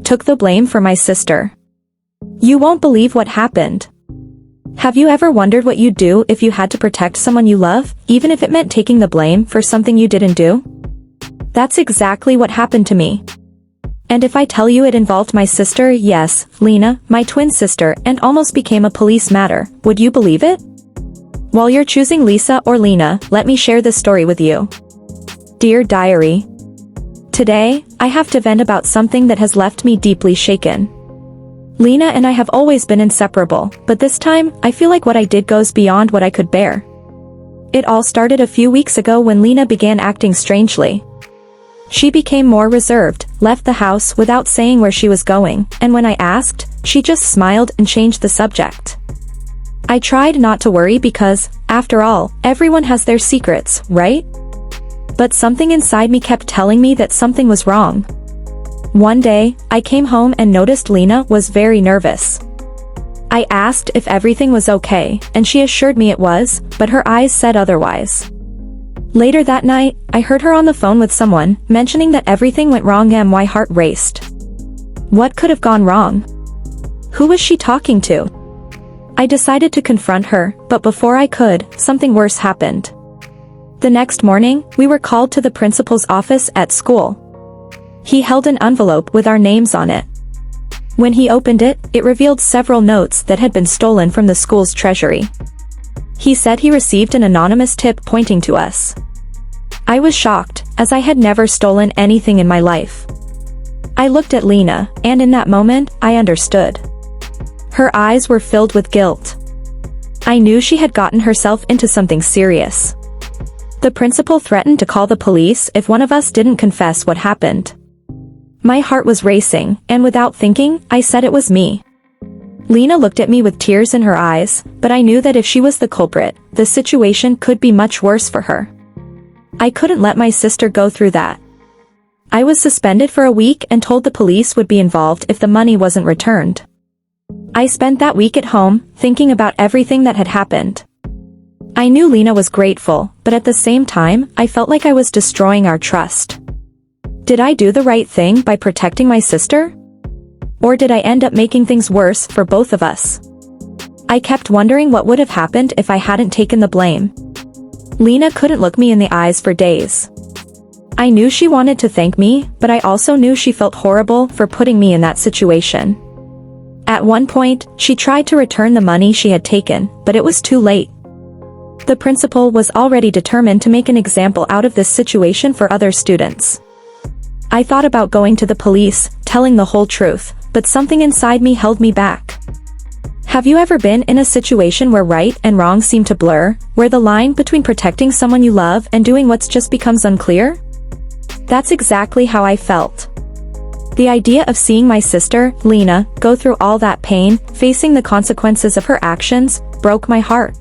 took the blame for my sister. You won't believe what happened. Have you ever wondered what you'd do if you had to protect someone you love, even if it meant taking the blame for something you didn't do? That's exactly what happened to me. And if I tell you it involved my sister, yes, Lena, my twin sister, and almost became a police matter, would you believe it? While you're choosing Lisa or Lena, let me share this story with you. Dear Diary. Today, I have to vent about something that has left me deeply shaken. Lena and I have always been inseparable, but this time, I feel like what I did goes beyond what I could bear. It all started a few weeks ago when Lena began acting strangely. She became more reserved, left the house without saying where she was going, and when I asked, she just smiled and changed the subject. I tried not to worry because, after all, everyone has their secrets, right? But something inside me kept telling me that something was wrong. One day, I came home and noticed Lena was very nervous. I asked if everything was okay, and she assured me it was, but her eyes said otherwise. Later that night, I heard her on the phone with someone, mentioning that everything went wrong and my heart raced. What could have gone wrong? Who was she talking to? I decided to confront her, but before I could, something worse happened. The next morning, we were called to the principal's office at school. He held an envelope with our names on it. When he opened it, it revealed several notes that had been stolen from the school's treasury. He said he received an anonymous tip pointing to us. I was shocked, as I had never stolen anything in my life. I looked at Lena, and in that moment, I understood. Her eyes were filled with guilt. I knew she had gotten herself into something serious. The principal threatened to call the police if one of us didn't confess what happened. My heart was racing, and without thinking, I said it was me. Lena looked at me with tears in her eyes, but I knew that if she was the culprit, the situation could be much worse for her. I couldn't let my sister go through that. I was suspended for a week and told the police would be involved if the money wasn't returned. I spent that week at home, thinking about everything that had happened. I knew Lena was grateful, but at the same time, I felt like I was destroying our trust. Did I do the right thing by protecting my sister? Or did I end up making things worse for both of us? I kept wondering what would have happened if I hadn't taken the blame. Lena couldn't look me in the eyes for days. I knew she wanted to thank me, but I also knew she felt horrible for putting me in that situation. At one point, she tried to return the money she had taken, but it was too late. The principal was already determined to make an example out of this situation for other students. I thought about going to the police, telling the whole truth, but something inside me held me back. Have you ever been in a situation where right and wrong seem to blur, where the line between protecting someone you love and doing what's just becomes unclear? That's exactly how I felt. The idea of seeing my sister, Lena, go through all that pain, facing the consequences of her actions, broke my heart.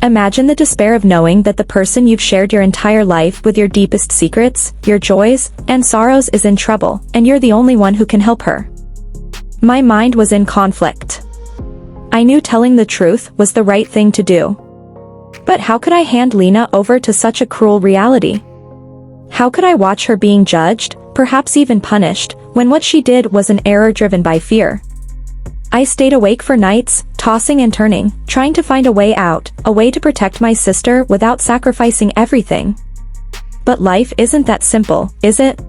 Imagine the despair of knowing that the person you've shared your entire life with, your deepest secrets, your joys, and sorrows, is in trouble, and you're the only one who can help her. My mind was in conflict. I knew telling the truth was the right thing to do. But how could I hand Lena over to such a cruel reality? How could I watch her being judged, perhaps even punished, when what she did was an error driven by fear? I stayed awake for nights, tossing and turning, trying to find a way out, a way to protect my sister without sacrificing everything. But life isn't that simple, is it?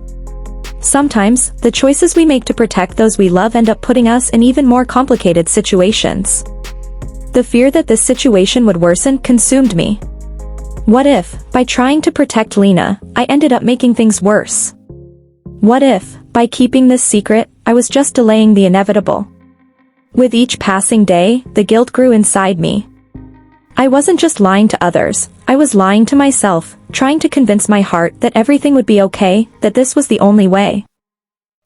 Sometimes, the choices we make to protect those we love end up putting us in even more complicated situations. The fear that this situation would worsen consumed me. What if, by trying to protect Lena, I ended up making things worse? What if, by keeping this secret, I was just delaying the inevitable? With each passing day, the guilt grew inside me. I wasn't just lying to others, I was lying to myself, trying to convince my heart that everything would be okay, that this was the only way.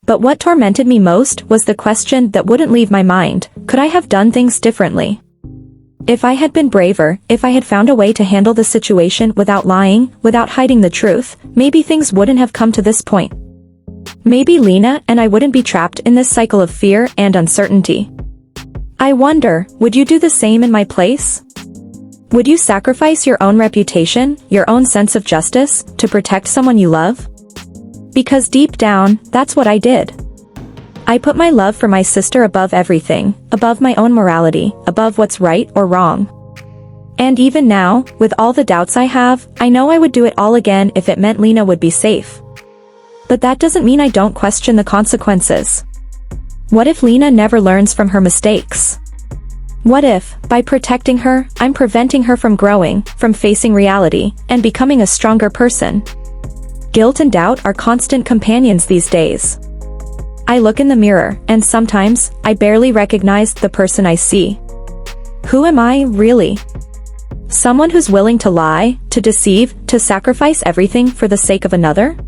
But what tormented me most was the question that wouldn't leave my mind: could I have done things differently? If I had been braver, if I had found a way to handle the situation without lying, without hiding the truth, maybe things wouldn't have come to this point. Maybe Lena and I wouldn't be trapped in this cycle of fear and uncertainty. I wonder, would you do the same in my place? Would you sacrifice your own reputation, your own sense of justice, to protect someone you love? Because deep down, that's what I did. I put my love for my sister above everything, above my own morality, above what's right or wrong. And even now, with all the doubts I have, I know I would do it all again if it meant Lena would be safe. But that doesn't mean I don't question the consequences. What if Lena never learns from her mistakes? What if, by protecting her, I'm preventing her from growing, from facing reality, and becoming a stronger person? Guilt and doubt are constant companions these days. I look in the mirror, and sometimes, I barely recognize the person I see. Who am I, really? Someone who's willing to lie, to deceive, to sacrifice everything for the sake of another?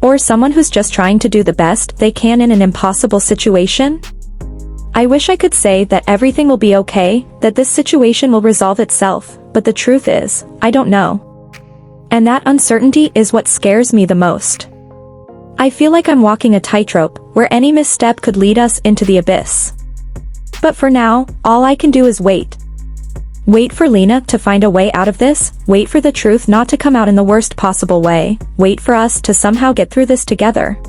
Or someone who's just trying to do the best they can in an impossible situation? I wish I could say that everything will be okay, that this situation will resolve itself, but the truth is, I don't know. And that uncertainty is what scares me the most. I feel like I'm walking a tightrope, where any misstep could lead us into the abyss. But for now, all I can do is wait. Wait for Lena to find a way out of this, wait for the truth not to come out in the worst possible way, wait for us to somehow get through this together.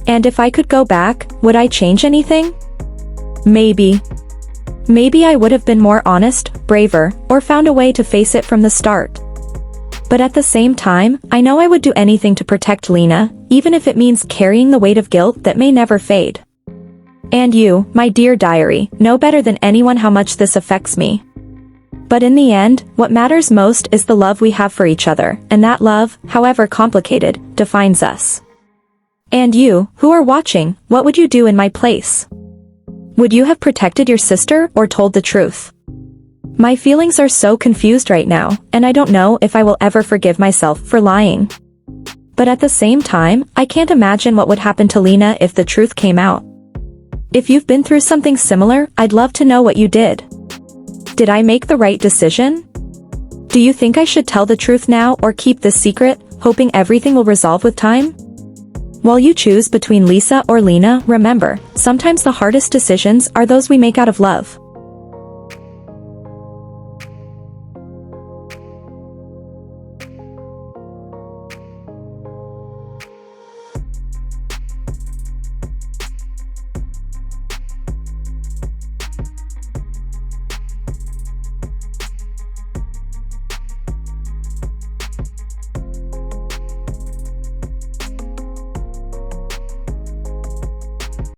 And if I could go back, would I change anything? Maybe. Maybe I would have been more honest, braver, or found a way to face it from the start. But at the same time, I know I would do anything to protect Lena, even if it means carrying the weight of guilt that may never fade. And you, my dear diary, know better than anyone how much this affects me. But in the end, what matters most is the love we have for each other, and that love, however complicated, defines us. And you, who are watching, what would you do in my place? Would you have protected your sister or told the truth? My feelings are so confused right now, and I don't know if I will ever forgive myself for lying. But at the same time, I can't imagine what would happen to Lena if the truth came out. If you've been through something similar, I'd love to know what you did. Did I make the right decision? Do you think I should tell the truth now or keep this secret, hoping everything will resolve with time? While you choose between Lisa or Lena, remember, sometimes the hardest decisions are those we make out of love.